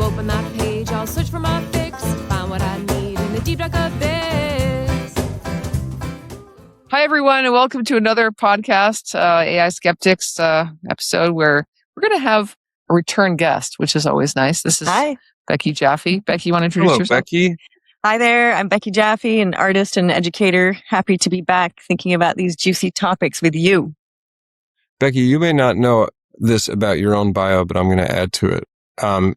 open that page, I'll search for my fix, find what I need in the deep dark abyss. Hi, everyone, and welcome to another podcast, AI Skeptics episode, where we're going to have a return guest, which is always nice. This is Hi. Becky Jaffe. Becky, you want to introduce Hello, yourself? Becky. Hi there. I'm Becky Jaffe, an artist and educator. Happy to be back thinking about these juicy topics with you. Becky, you may not know this about your own bio, but I'm going to add to it.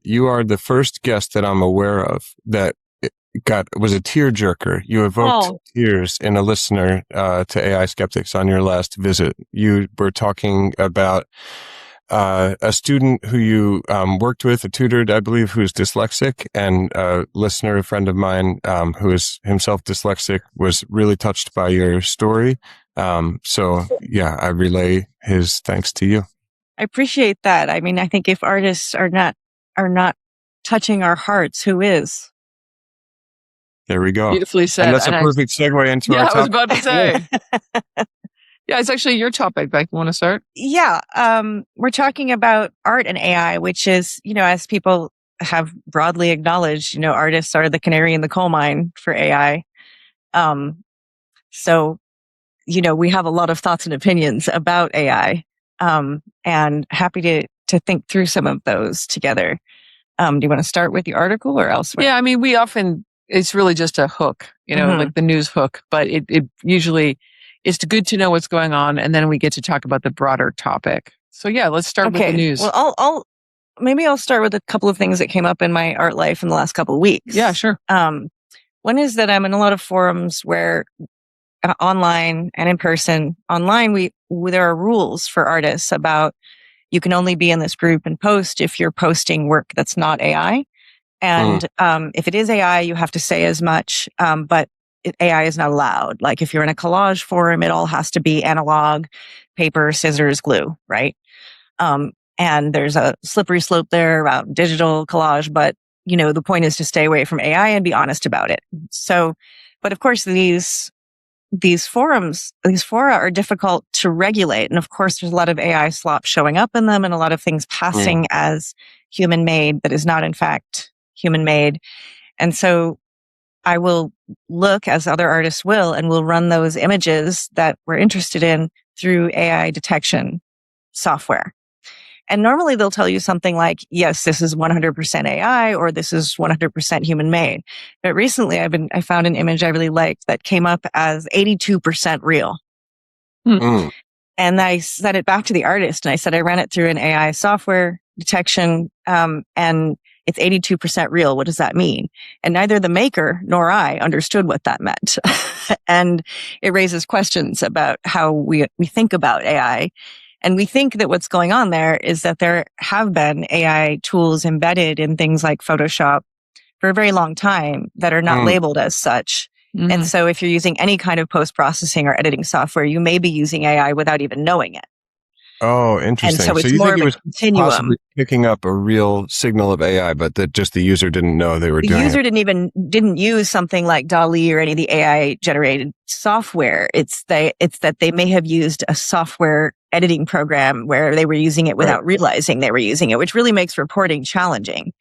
You are the first guest that I'm aware of that was a tearjerker. You evoked tears in a listener to AI Skeptics on your last visit. You were talking about a student who you worked with, a tutor, I believe, who's dyslexic, and a listener, a friend of mine who is himself dyslexic, was really touched by your story. So yeah, I relay his thanks to you. I appreciate that. I mean, I think if artists are not touching our hearts, who is? There we go. Beautifully said. And that's a perfect segue into our topic. I was about to say. Yeah, it's actually your topic, Becky. Want to start? Yeah. We're talking about art and AI, which is, as people have broadly acknowledged, artists are the canary in the coal mine for AI. So, we have a lot of thoughts and opinions about AI, and happy to think through some of those together. Do you want to start with the article or elsewhere? Yeah, I mean, it's really just a hook, like the news hook, but it usually it's good to know what's going on, and then we get to talk about the broader topic. So yeah, let's start with the news. Well, I'll start with a couple of things that came up in my art life in the last couple of weeks. Yeah, sure. One is that I'm in a lot of forums where online and in person. Online, there are rules for artists about you can only be in this group and post if you're posting work that's not AI. And if it is AI, you have to say as much, but AI is not allowed. Like if you're in a collage forum, it all has to be analog, paper, scissors, glue, right? And there's a slippery slope there about digital collage, but the point is to stay away from AI and be honest about it. So, but of course these fora are difficult to regulate. And of course there's a lot of AI slop showing up in them and a lot of things passing as human made that is not in fact human made. And so I will look, as other artists will, and we'll run those images that we're interested in through AI detection software. And normally they'll tell you something like, yes, this is 100% AI or this is 100% human made. But recently I found an image I really liked that came up as 82% real. And I sent it back to the artist and I said, I ran it through an AI software detection, and it's 82% real. What does that mean? And neither the maker nor I understood what that meant. And it raises questions about how we think about AI. And we think that what's going on there is that there have been AI tools embedded in things like Photoshop for a very long time that are not labeled as such. And so if you're using any kind of post-processing or editing software, you may be using AI without even knowing it. Oh, interesting. And so it's you more think of it a was continuum. possibly picking up a real signal of AI, but that just the user didn't know they were doing it? The user didn't use something like DALL-E or any of the AI generated software. It's that they may have used a software editing program where they were using it without realizing they were using it, which really makes reporting challenging.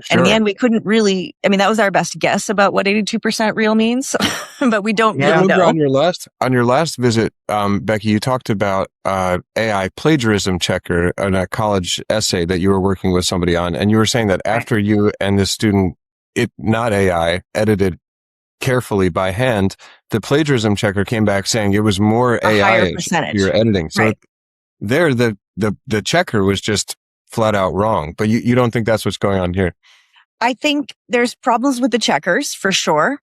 Sure. And in the end, we couldn't really, that was our best guess about what 82% real means, but we don't really know. On your last visit, Becky, you talked about AI plagiarism checker in a college essay that you were working with somebody on. And you were saying that after you and this student, not AI, edited carefully by hand, the plagiarism checker came back saying it was more AI you're editing. So there, the checker was just flat out wrong. But you don't think that's what's going on here? I think there's problems with the checkers for sure.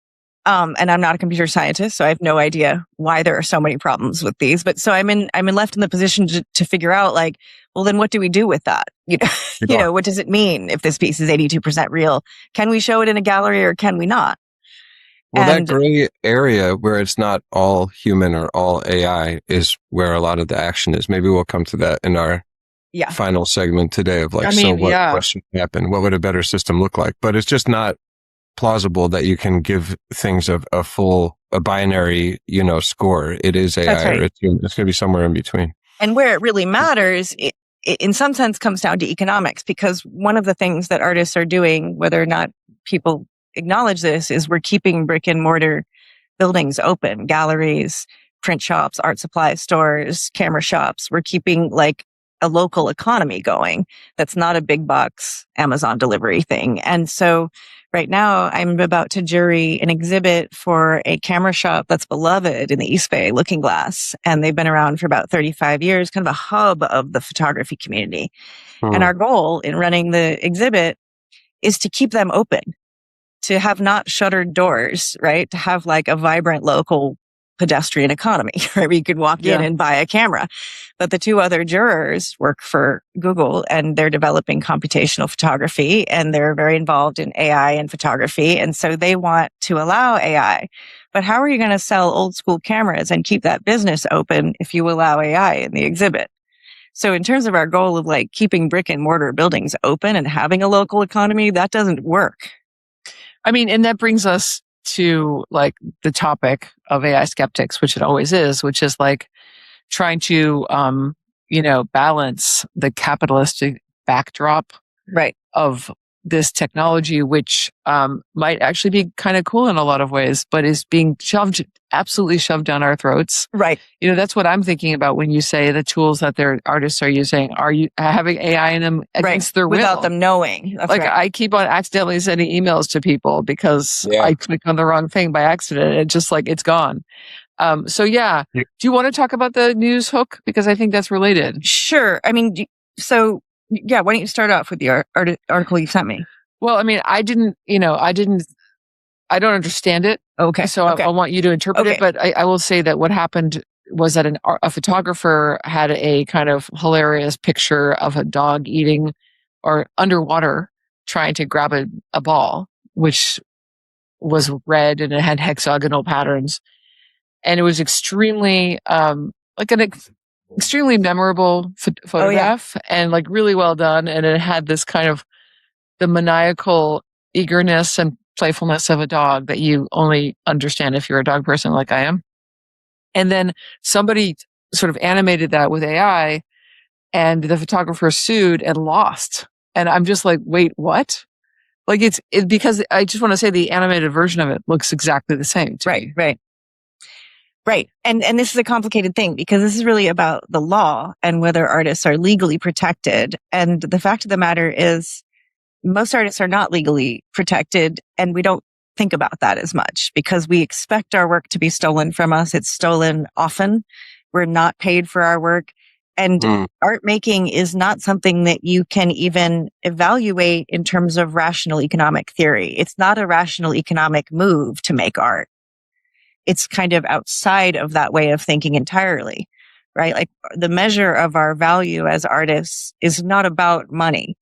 And I'm not a computer scientist, so I have no idea why there are so many problems with these. But so I'm left in the position to figure out, like, well, then what do we do with that? What does it mean if this piece is 82% real? Can we show it in a gallery or can we not? Well, that gray area where it's not all human or all AI is where a lot of the action is. Maybe we'll come to that in our final segment today of what should happen? What would a better system look like? But it's just not plausible that you can give things a binary, score. It is AI or it's going to be somewhere in between. And where it really matters in some sense comes down to economics, because one of the things that artists are doing, whether or not people acknowledge this, is we're keeping brick and mortar buildings open, galleries, print shops, art supply stores, camera shops. We're keeping like a local economy going. That's not a big box Amazon delivery thing. And so right now I'm about to jury an exhibit for a camera shop that's beloved in the East Bay, Looking Glass. And they've been around for about 35 years, kind of a hub of the photography community. And our goal in running the exhibit is to keep them open, to have not shuttered doors, right? To have like a vibrant local pedestrian economy, right? Where you could walk in and buy a camera. But the two other jurors work for Google, and they're developing computational photography, and they're very involved in AI and photography. And so they want to allow AI. But how are you going to sell old school cameras and keep that business open if you allow AI in the exhibit? So in terms of our goal of like keeping brick and mortar buildings open and having a local economy, that doesn't work. I mean, and that brings us to like the topic of AI skeptics, which it always is, which is like trying to, balance the capitalistic backdrop of this technology, which might actually be kind of cool in a lot of ways, but is being absolutely shoved down our throats. Right. That's what I'm thinking about when you say the tools that their artists are using. Are you having AI in them against their will? Without them knowing. That's like right. I keep on accidentally sending emails to people because I click on the wrong thing by accident, and it's just like, it's gone. Do you want to talk about the news hook? Because I think that's related. Sure. I mean, why don't you start off with the article you sent me? Well, I mean, I don't understand it. Okay. So I want you to interpret it, but I will say that what happened was that a photographer had a kind of hilarious picture of a dog eating or underwater trying to grab a ball, which was red and it had hexagonal patterns. And it was extremely, extremely memorable photograph and like really well done. And it had this kind of the maniacal eagerness and playfulness of a dog that you only understand if you're a dog person like I am. And then somebody sort of animated that with AI, and the photographer sued and lost. And I'm just like, wait, what? Like it's because I just want to say the animated version of it looks exactly the same. Right. And this is a complicated thing, because this is really about the law and whether artists are legally protected. And the fact of the matter is most artists are not legally protected, and we don't think about that as much because we expect our work to be stolen from us. It's stolen often. We're not paid for our work. And art making is not something that you can even evaluate in terms of rational economic theory. It's not a rational economic move to make art. It's kind of outside of that way of thinking entirely, right? Like the measure of our value as artists is not about money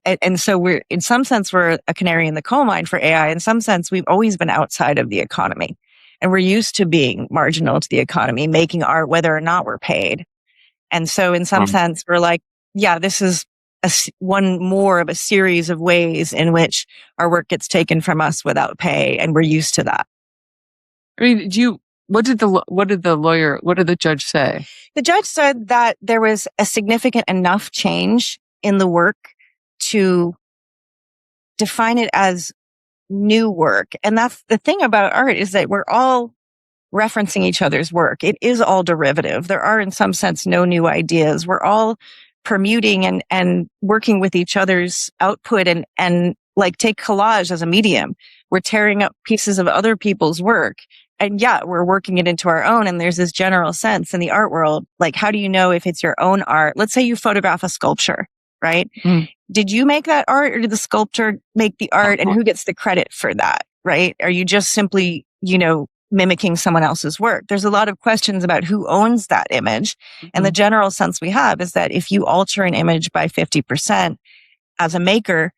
and so in some sense, we're a canary in the coal mine for AI. In some sense, we've always been outside of the economy, and we're used to being marginal to the economy, making art, whether or not we're paid. And so in some sense, we're like, this is one more of a series of ways in which our work gets taken from us without pay. And we're used to that. I mean, what did the judge say? The judge said that there was a significant enough change in the work to define it as new work. And that's the thing about art, is that we're all referencing each other's work. It is all derivative. There are, in some sense, no new ideas. We're all permuting and working with each other's output and like take collage as a medium. We're tearing up pieces of other people's work. And we're working it into our own. And there's this general sense in the art world, like, how do you know if it's your own art? Let's say you photograph a sculpture, right? Did you make that art, or did the sculptor make the art, and who gets the credit for that, right? Are you just simply, mimicking someone else's work? There's a lot of questions about who owns that image. And the general sense we have is that if you alter an image by 50% as a maker,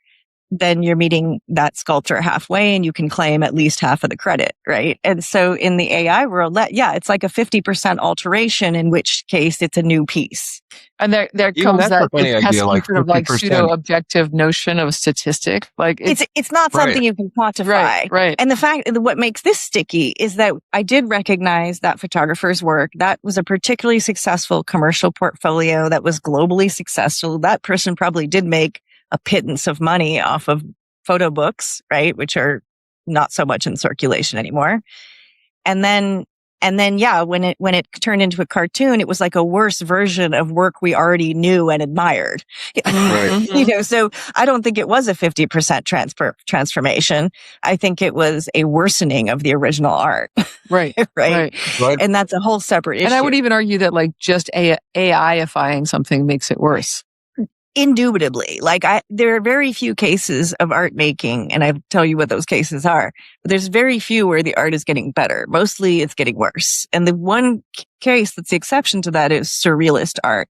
then you're meeting that sculptor halfway and you can claim at least half of the credit, right? And so in the AI world, it's like a 50% alteration, in which case it's a new piece. And there Even comes that's that a funny it has idea, some like sort of like 50%. pseudo-objective notion of statistic. Like It's not something you can quantify. Right. And the fact that what makes this sticky is that I did recognize that photographer's work. That was a particularly successful commercial portfolio that was globally successful. That person probably did make a pittance of money off of photo books, right? Which are not so much in circulation anymore. And then, when it turned into a cartoon, it was like a worse version of work we already knew and admired. Right. So I don't think it was a 50% transformation. I think it was a worsening of the original art. Right. Right. And that's a whole separate issue. And I would even argue that like just AI-ifying something makes it worse. Indubitably. There are very few cases of art making, and I'll tell you what those cases are, but there's very few where the art is getting better. Mostly it's getting worse. And the one case that's the exception to that is surrealist art.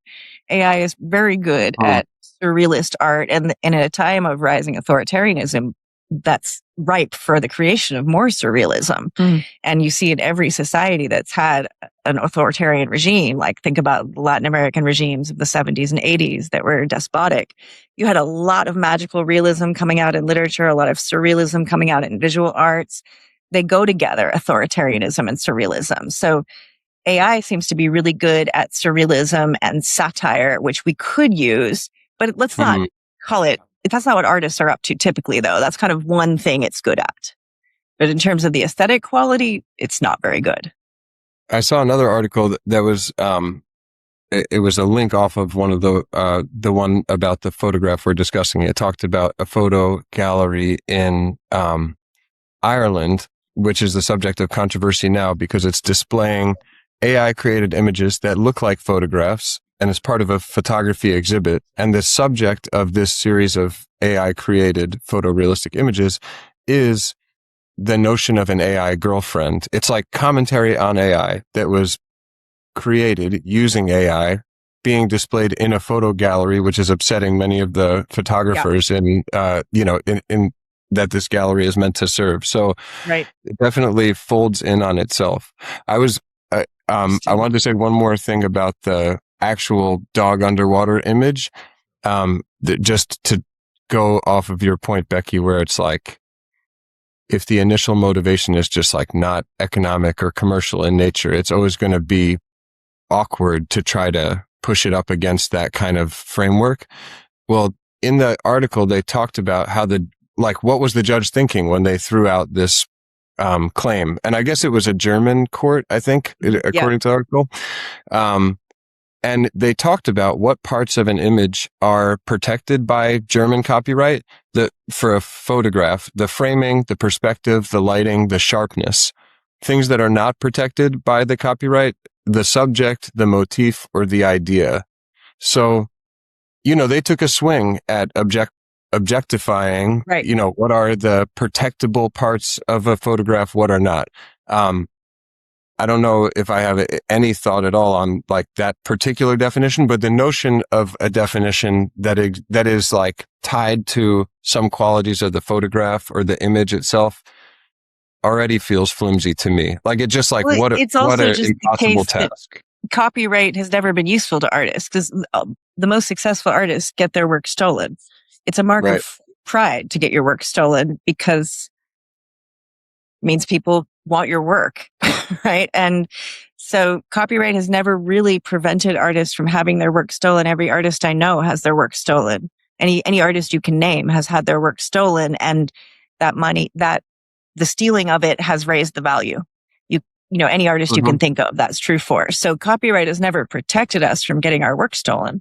AI is very good at surrealist art, and in a time of rising authoritarianism, that's ripe for the creation of more surrealism. And you see in every society that's had an authoritarian regime, like think about the Latin American regimes of the 70s and 80s that were despotic. You had a lot of magical realism coming out in literature, a lot of surrealism coming out in visual arts. They go together, authoritarianism and surrealism. So AI seems to be really good at surrealism and satire, which we could use, but let's not call it. That's not what artists are up to typically, though. That's kind of one thing it's good at. But in terms of the aesthetic quality, it's not very good. I saw another article that was, it was a link off of one of the one about the photograph we're discussing. It talked about a photo gallery in, Ireland, which is the subject of controversy now because it's displaying AI created images that look like photographs, and it's part of a photography exhibit. And the subject of this series of AI created photorealistic images is the notion of an AI girlfriend. It's like commentary on AI that was created using AI being displayed in a photo gallery, which is upsetting many of the photographers in that this gallery is meant to serve. So it definitely folds in on itself. I wanted to say one more thing about the actual dog underwater image. Just to go off of your point, Becky, where it's like, if the initial motivation is just like not economic or commercial in nature, it's always going to be awkward to try to push it up against that kind of framework. Well, in the article, they talked about how what was the judge thinking when they threw out this claim? And I guess it was a German court, I think, according to the article. And they talked about what parts of an image are protected by German copyright. For a photograph, the framing, the perspective, the lighting, the sharpness. Things that are not protected by the copyright, the subject, the motif, or the idea. So, they took a swing at objectifying, what are the protectable parts of a photograph, what are not. I don't know if I have any thought at all on like that particular definition, but the notion of a definition that is like tied to some qualities of the photograph or the image itself already feels flimsy to me. Like it just like, what an impossible task. Copyright has never been useful to artists because the most successful artists get their work stolen. It's a mark of pride to get your work stolen because it means people want your work, right? And so copyright has never really prevented artists from having their work stolen. Every artist I know has their work stolen. Any artist you can name has had their work stolen, and that money, the stealing of it has raised the value. Any artist you can think of, that's true for. So copyright has never protected us from getting our work stolen.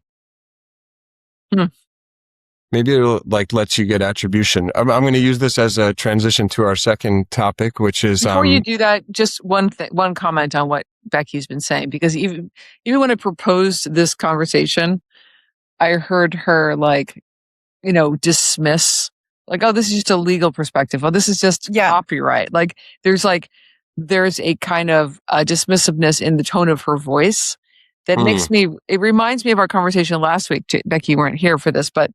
Maybe it'll lets you get attribution. I'm going to use this as a transition to our second topic, which is before you do that, just one comment on what Becky's been saying, because even when I proposed this conversation, I heard her dismiss oh, this is just a legal perspective. Oh, this is just copyright. There's a kind of dismissiveness in the tone of her voice that it reminds me of our conversation last week. Becky, you weren't here for this, but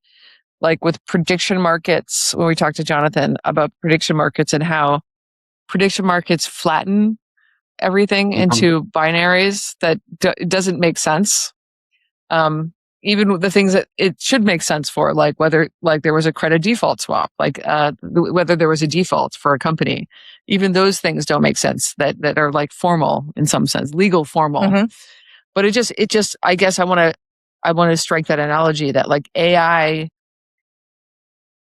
like with prediction markets, when we talked to Jonathan about prediction markets and how prediction markets flatten everything into binaries that doesn't make sense. Even with the things that it should make sense for, like whether like there was a credit default swap, like whether there was a default for a company, even those things don't make sense that are like formal in some sense, legal formal. Mm-hmm. But it just I guess I want to strike that analogy that like AI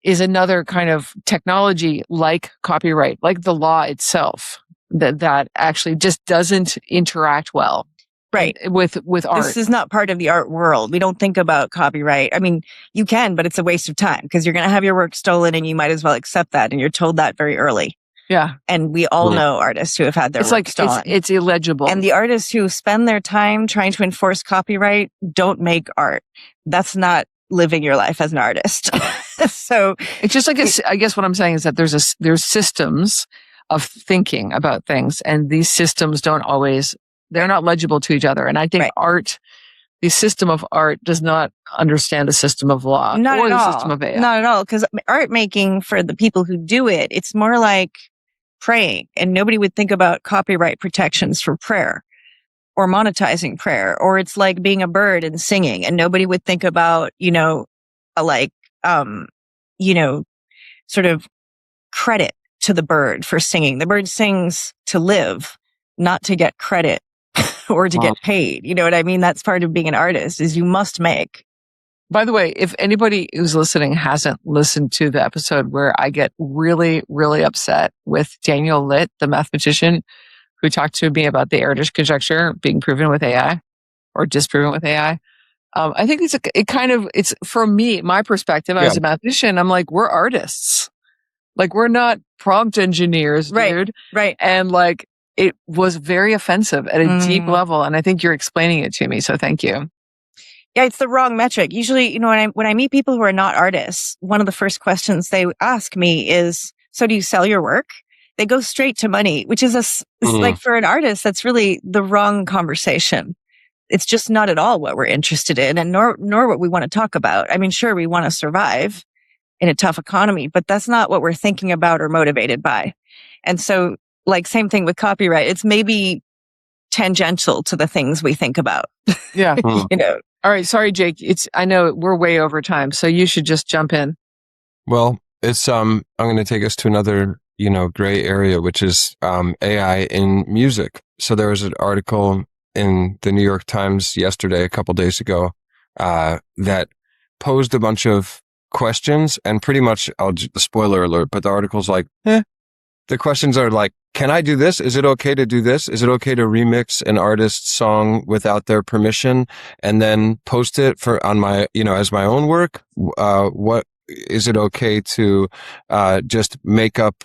is another kind of technology like copyright, like the law itself, that actually just doesn't interact well. Right. With art. This is not part of the art world. We don't think about copyright. I mean, you can, but it's a waste of time because you're going to have your work stolen and you might as well accept that. And you're told that very early. Yeah. And we all know artists who have had their work stolen. It's illegible. And the artists who spend their time trying to enforce copyright don't make art. That's not living your life as an artist. So it's just like, I guess what I'm saying is that there's systems of thinking about things, and these systems they're not legible to each other. And I think the system of art does not understand the system of law or the system of AI. Not at all. Because art making, for the people who do it, it's more like praying. And nobody would think about copyright protections for prayer or monetizing prayer. Or it's like being a bird and singing. And nobody would think about, sort of credit to the bird for singing. The bird sings to live, not to get credit or to get paid. You know what I mean? That's part of being an artist, is you must make. By the way, if anybody who's listening hasn't listened to the episode where I get really, really upset with Daniel Litt, the mathematician, who talked to me about the Erdős conjecture being proven with AI or disproven with AI, I think it's from me, my perspective as a mathematician, I'm like, we're artists. Like, we're not prompt engineers, dude. Right. And like, it was very offensive at a deep level. And I think you're explaining it to me. So thank you. Yeah, it's the wrong metric. Usually, when I meet people who are not artists, one of the first questions they ask me is, so do you sell your work? They go straight to money, which is like, for an artist, that's really the wrong conversation. It's just not at all what we're interested in, and nor what we want to talk about. I mean, sure, we want to survive in a tough economy, but that's not what we're thinking about or motivated by. And so, like, same thing with copyright. It's maybe tangential to the things we think about. Yeah. All right. Sorry, Jake. I know we're way over time, so you should just jump in. Well, it's, I'm going to take us to another, gray area, which is, AI in music. So there was an article in the New York Times yesterday, a couple days ago, that posed a bunch of questions, and pretty much, spoiler alert, but the article's like, the questions are like, can I do this? Is it okay to do this? Is it okay to remix an artist's song without their permission and then post it on my, as my own work? What is it okay to, just make up,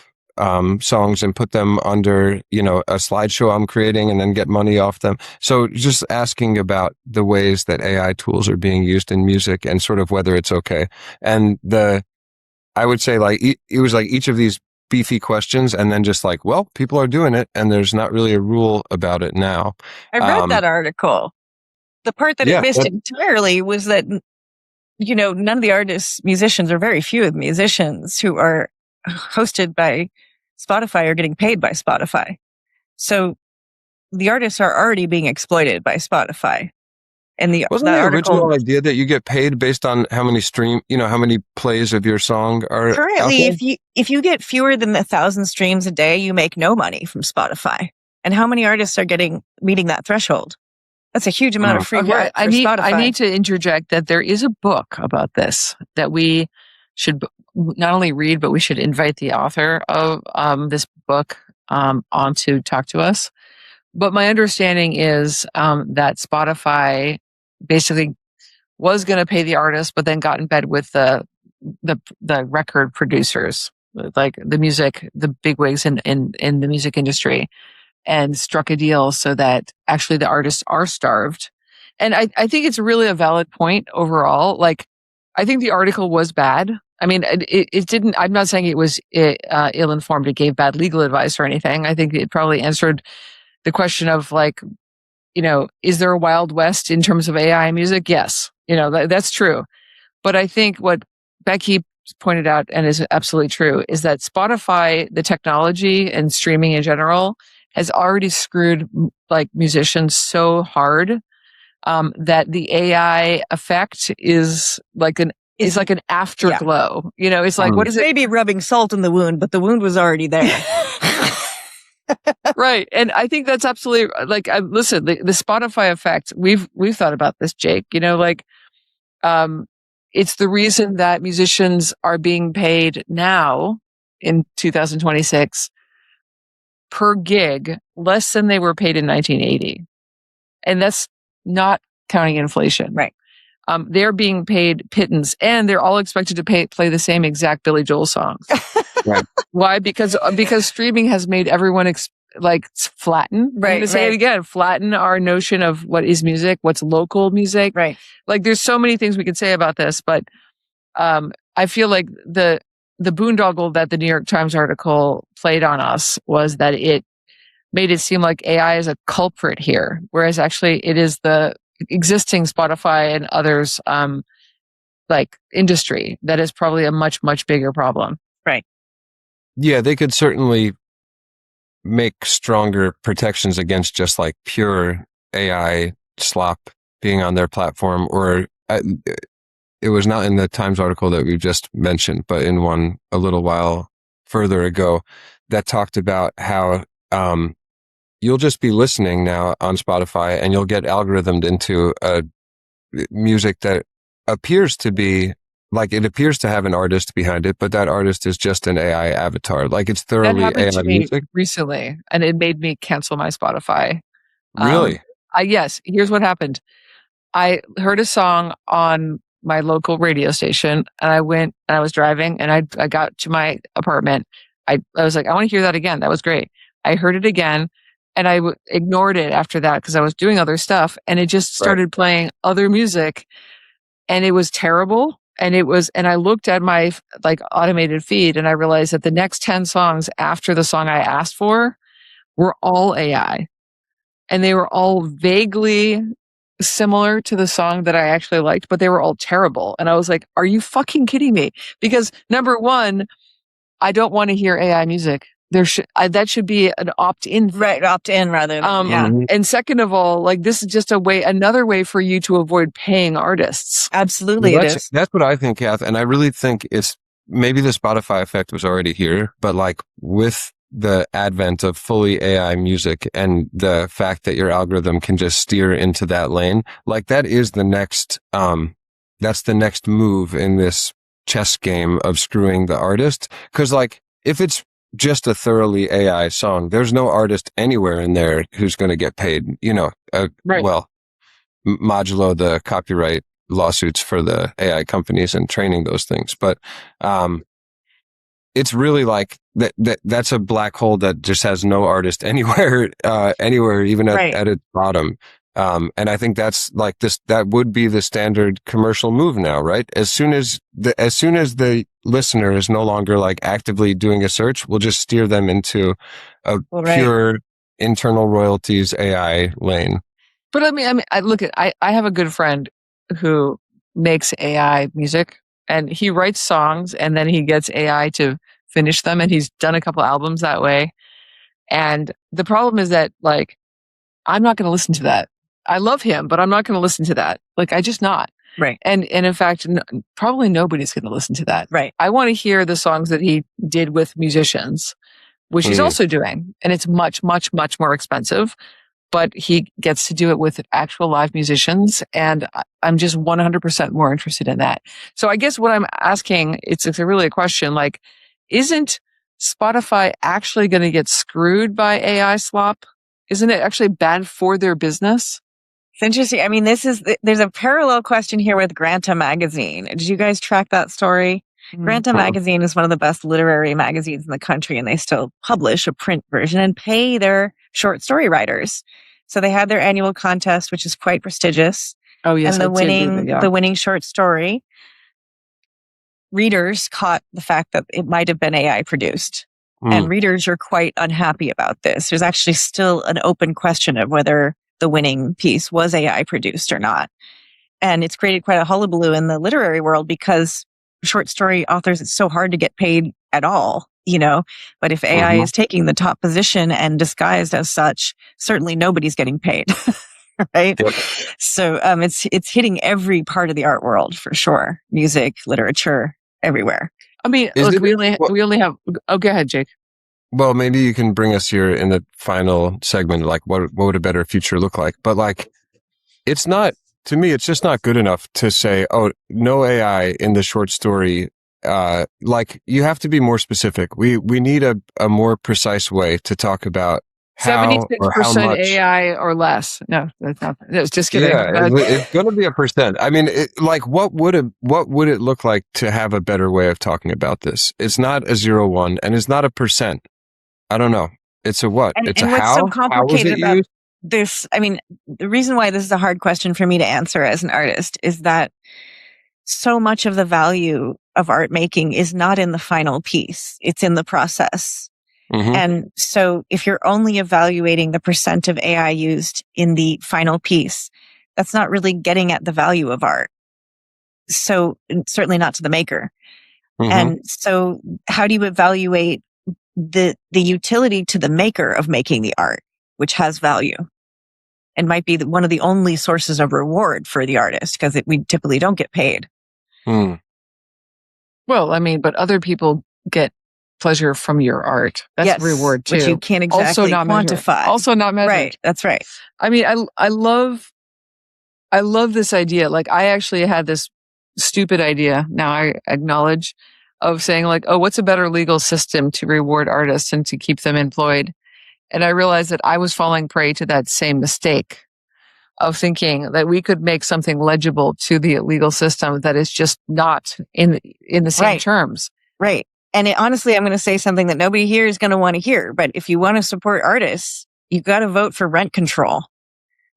songs and put them under, a slideshow I'm creating and then get money off them? So just asking about the ways that AI tools are being used in music and sort of whether it's okay. And I would say like, it was like each of these beefy questions, and then just like, well, people are doing it and there's not really a rule about it now. I read that article. The part that I missed entirely was that, none of the artists, musicians, or very few of the musicians who are hosted by Spotify are getting paid by Spotify. So the artists are already being exploited by Spotify. And wasn't the original idea that you get paid based on how many how many plays of your song are currently? If you get fewer than 1,000 streams a day, you make no money from Spotify. And how many artists are meeting that threshold? That's a huge amount of free work for Spotify. I need to interject that there is a book about this that we should not only read, but we should invite the author of this book on to talk to us. But my understanding is that Spotify basically was going to pay the artist, but then got in bed with the record producers, like the bigwigs in the music industry, and struck a deal so that actually the artists are starved. And I think it's really a valid point overall. Like, I think the article was bad. I mean, it didn't, I'm not saying it was ill-informed. It gave bad legal advice or anything. I think it probably answered the question of like, is there a Wild West in terms of AI music? Yes. That's true. But I think what Becky pointed out, and is absolutely true, is that Spotify, the technology and streaming in general, has already screwed like musicians so hard that the AI effect is like an afterglow. You know, it's like, what is it? Maybe rubbing salt in the wound, but the wound was already there. Right. And I think that's absolutely like, listen, the Spotify effect, we've thought about this, Jake, you know, like, it's the reason that musicians are being paid now in 2026 per gig less than they were paid in 1980. And that's not counting inflation. Right. They're being paid pittance, and they're all expected to play the same exact Billy Joel songs. Right. Why? Because streaming has made everyone flatten. Right. I'm going to say it again, flatten our notion of what is music, what's local music. Right. Like there's so many things we could say about this, but I feel like the boondoggle that the New York Times article played on us was that it made it seem like AI is a culprit here, whereas actually it is the existing Spotify and others like industry that is probably a much, much bigger problem. Right. Yeah, they could certainly make stronger protections against just like pure AI slop being on their platform, or it was not in the Times article that we just mentioned, but in one a little while further ago that talked about how you'll just be listening now on Spotify and you'll get algorithmed into a music that appears to be like, it appears to have an artist behind it, but that artist is just an AI avatar. Like it's thoroughly that happened AI to me music. recently, and it made me cancel my Spotify. Really? Yes. Here's what happened. I heard a song on my local radio station, and I went and I was driving, and I got to my apartment. I was like, I want to hear that again. That was great. I heard it again, and I ignored it after that because I was doing other stuff, and it just started playing other music, and it was terrible. And I looked at my like automated feed, and I realized that the next 10 songs after the song I asked for were all AI, and they were all vaguely similar to the song that I actually liked, but they were all terrible. And I was like, are you fucking kidding me? Because number one, I don't want to hear AI music. That should be an opt-in. Right. Opt-in rather than, And second of all, like this is just another way for you to avoid paying artists. Absolutely. Well, it is. That's what I think, Kath. And I really think it's maybe the Spotify effect was already here, but like with the advent of fully AI music and the fact that your algorithm can just steer into that lane, like that is the next, that's the next move in this chess game of screwing the artist. Cause like if it's just a thoroughly AI song, there's no artist anywhere in there who's going to get paid, you know, well, modulo the copyright lawsuits for the AI companies and training those things. But, it's really like that's a black hole that just has no artist anywhere, even at its bottom. And I think that's like that would be the standard commercial move now, right? As soon as the listener is no longer like actively doing a search, we'll just steer them into a pure internal royalties AI lane. But I mean, I have a good friend who makes AI music, and he writes songs and then he gets AI to finish them. And he's done a couple albums that way. And the problem is that like, I'm not going to listen to that. I love him, but I'm not going to listen to that. Like, I just not. Right. And in fact, probably nobody's going to listen to that. Right. I want to hear the songs that he did with musicians, which he's also doing. And it's much, much, much more expensive, but he gets to do it with actual live musicians. And I'm just 100% more interested in that. So I guess what I'm asking, it's really a question, like, isn't Spotify actually going to get screwed by AI slop? Isn't it actually bad for their business? It's interesting. I mean, there's a parallel question here with Granta Magazine. Did you guys track that story? Granta Magazine is one of the best literary magazines in the country, and they still publish a print version and pay their short story writers. So they had their annual contest, which is quite prestigious. Oh, yes. And the winning short story, readers caught the fact that it might have been AI produced. And readers are quite unhappy about this. There's actually still an open question of whether the winning piece was AI produced or not. And it's created quite a hullabaloo in the literary world because short story authors, it's so hard to get paid at all, but if AI is taking the top position and disguised as such, certainly nobody's getting paid. Right. Yep. So, it's hitting every part of the art world for sure. Music, literature, everywhere. I mean, look, we only have, go ahead, Jake. Well, maybe you can bring us here in the final segment, like what would a better future look like? But like, it's not, to me, it's just not good enough to say, oh, no AI in the short story. Like, you have to be more specific. We need a more precise way to talk about 76% AI or less. No, that's not. It's just kidding. Yeah, it's going to be a percent. I mean, what would it look like to have a better way of talking about this? It's not a 0-1 and it's not a percent. I don't know. It's a what? It's a what's how? so complicated how about this? I mean, the reason why this is a hard question for me to answer as an artist is that so much of the value of art making is not in the final piece. It's in the process. And so if you're only evaluating the percent of AI used in the final piece, that's not really getting at the value of art. So certainly not to the maker. And so how do you evaluate the utility to the maker of making the art, which has value and might be one of the only sources of reward for the artist, because we typically don't get paid. Well, I mean, but other people get pleasure from your art. That's a reward too. Which you can't exactly quantify. Also not measured. Right. That's right. I mean, I love this idea. Like, I actually had this stupid idea, now I acknowledge, of saying like, oh, what's a better legal system to reward artists and to keep them employed? And I realized that I was falling prey to that same mistake of thinking that we could make something legible to the legal system that is just not in the same terms. Right. And honestly, I'm going to say something that nobody here is going to want to hear. But if you want to support artists, you've got to vote for rent control.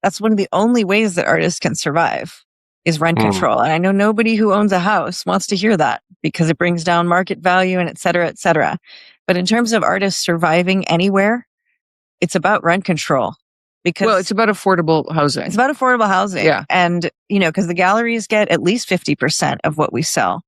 That's one of the only ways that artists can survive is rent control. And I know nobody who owns a house wants to hear that because it brings down market value and et cetera, et cetera. But in terms of artists surviving anywhere, it's about rent control. Because it's about affordable housing. It's about affordable housing. Yeah. And, because the galleries get at least 50% of what we sell.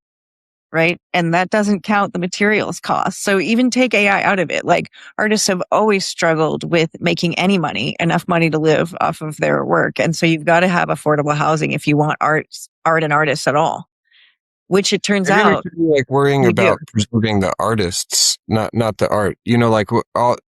Right. And that doesn't count the materials cost. So even take AI out of it. Like, artists have always struggled with making any money, enough money to live off of their work. And so you've got to have affordable housing if you want art and artists at all, which it turns out. Like worrying about preserving the artists, not the art.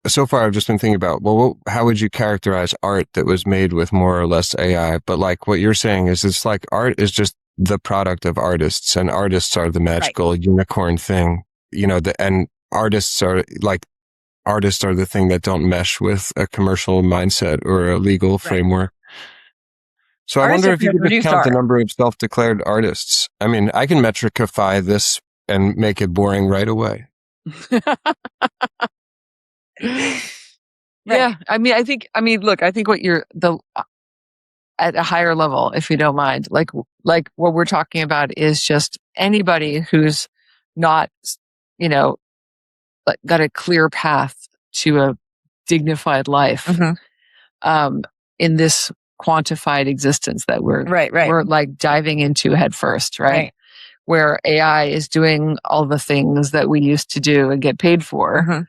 So far I've just been thinking about, well, how would you characterize art that was made with more or less AI? But like what you're saying is, it's like art is just the product of artists, and artists are the magical unicorn thing, and artists are the thing that don't mesh with a commercial mindset or a legal framework. So I wonder if you could count the number of self-declared artists. I mean, I can metricify this and make it boring right away. Yeah. I mean, look, I think what at a higher level, if you don't mind, like what we're talking about is just anybody who's not, got a clear path to a dignified life, in this quantified existence that we're like diving into head first, right? Where AI is doing all the things that we used to do and get paid for.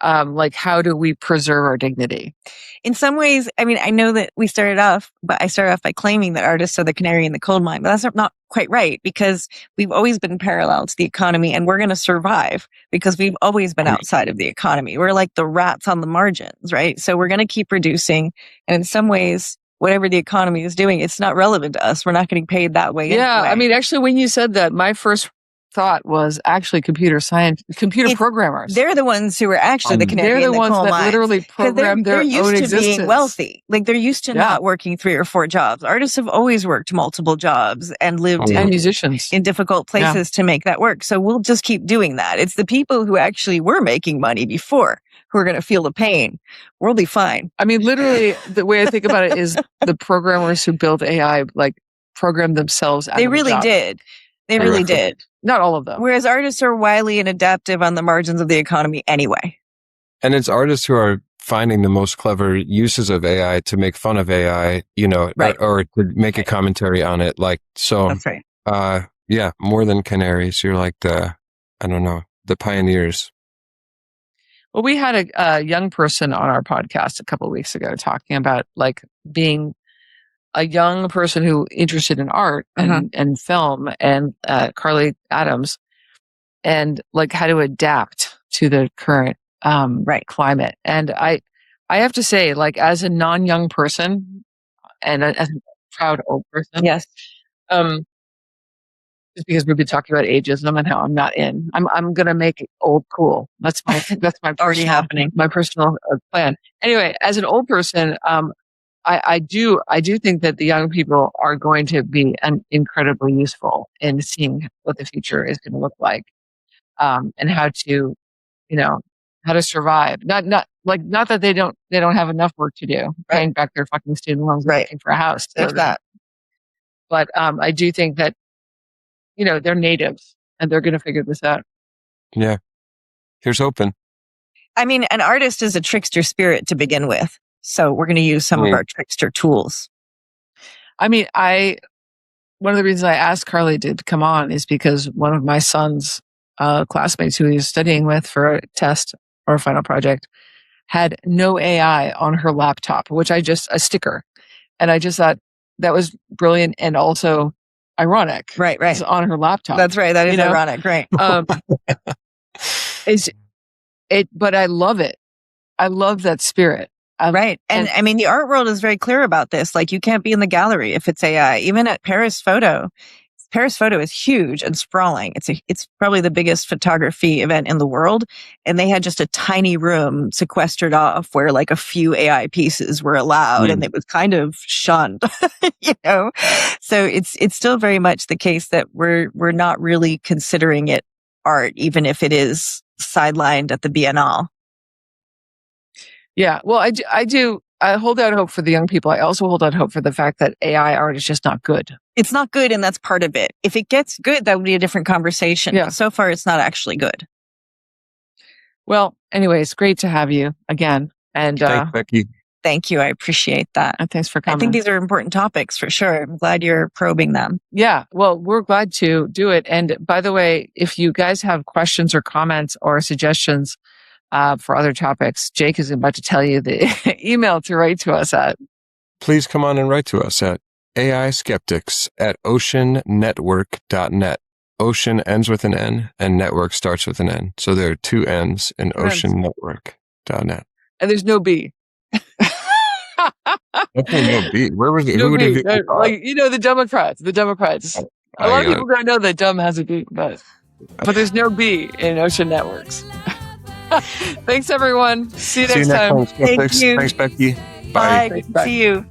Like, how do we preserve our dignity? In some ways, I mean, I know that I started off by claiming that artists are the canary in the coal mine, but that's not quite right, because we've always been parallel to the economy, and we're going to survive because we've always been outside of the economy. We're like the rats on the margins, right? So we're going to keep producing. And in some ways, whatever the economy is doing, it's not relevant to us. We're not getting paid that way. Yeah. Anyway. I mean, actually, when you said that, my first thought was actually computer programmers. They're the ones who are actually the canary in the coal mine. They're the ones that literally program their own existence. They're used to being wealthy. Like, they're used to not working 3 or 4 jobs. Artists have always worked multiple jobs and lived musicians in difficult places to make that work. So we'll just keep doing that. It's the people who actually were making money before who are going to feel the pain. We'll be fine. I mean, literally, the way I think about it is the programmers who built AI, like, programmed themselves out of the job. They really did. Not all of them. Whereas artists are wily and adaptive on the margins of the economy anyway. And it's artists who are finding the most clever uses of AI to make fun of AI, or to make a commentary on it. Like, so, that's right. Yeah, more than Canaries. You're like the pioneers. Well, we had a young person on our podcast a couple of weeks ago talking about like being a young person who interested in art and film, and Carly Adams, and like how to adapt to the current climate. And I have to say, like, as a non-young person and as a proud old person, yes, just because we've been talking about ageism and how I'm not in, I'm gonna make it old cool. That's my already happening. My personal plan. Anyway, as an old person, I do think that the young people are going to be incredibly useful in seeing what the future is going to look like, and how to, how to survive. Not that they don't have enough work to do, paying back their fucking student loans, and looking for a house. There's that. But I do think that, they're natives and they're going to figure this out. Yeah. Here's hoping. I mean, an artist is a trickster spirit to begin with. So we're going to use some of our trickster tools. I mean, one of the reasons I asked Carly to come on is because one of my son's classmates who he's studying with for a test or a final project had no AI on her laptop, a sticker. And I just thought that was brilliant and also ironic. Right. It's on her laptop. That's right. That is ironic. Right. But I love it. I love that spirit. Right. And I mean, the art world is very clear about this. Like, you can't be in the gallery if it's AI. Even at Paris Photo is huge and sprawling. It's probably the biggest photography event in the world. And they had just a tiny room sequestered off where like a few AI pieces were allowed, and it was kind of shunned, So it's still very much the case that we're not really considering it art, even if it is sidelined at the Biennale. Yeah. Well, I do. I hold out hope for the young people. I also hold out hope for the fact that AI art is just not good. It's not good, and that's part of it. If it gets good, that would be a different conversation. Yeah. So far, it's not actually good. Well, anyways, great to have you again. And thanks, Becky. Thank you. I appreciate that. And thanks for coming. I think these are important topics for sure. I'm glad you're probing them. Yeah. Well, we're glad to do it. And by the way, if you guys have questions or comments or suggestions for other topics, Jake is about to tell you the email to write to us at. Please come on and write to us at aiskeptics@oceannetwork.net. Ocean ends with an N and network starts with an N. So there are two N's in oceannetwork.net. And there's no B. Okay, no B. Where was it? No Who would B. it be? Like, the Democrats. A lot of people don't know that dumb has a B, but there's no B in Ocean Networks. Thanks, everyone. See you next time. Thank you. Thanks, Becky. Bye. See you.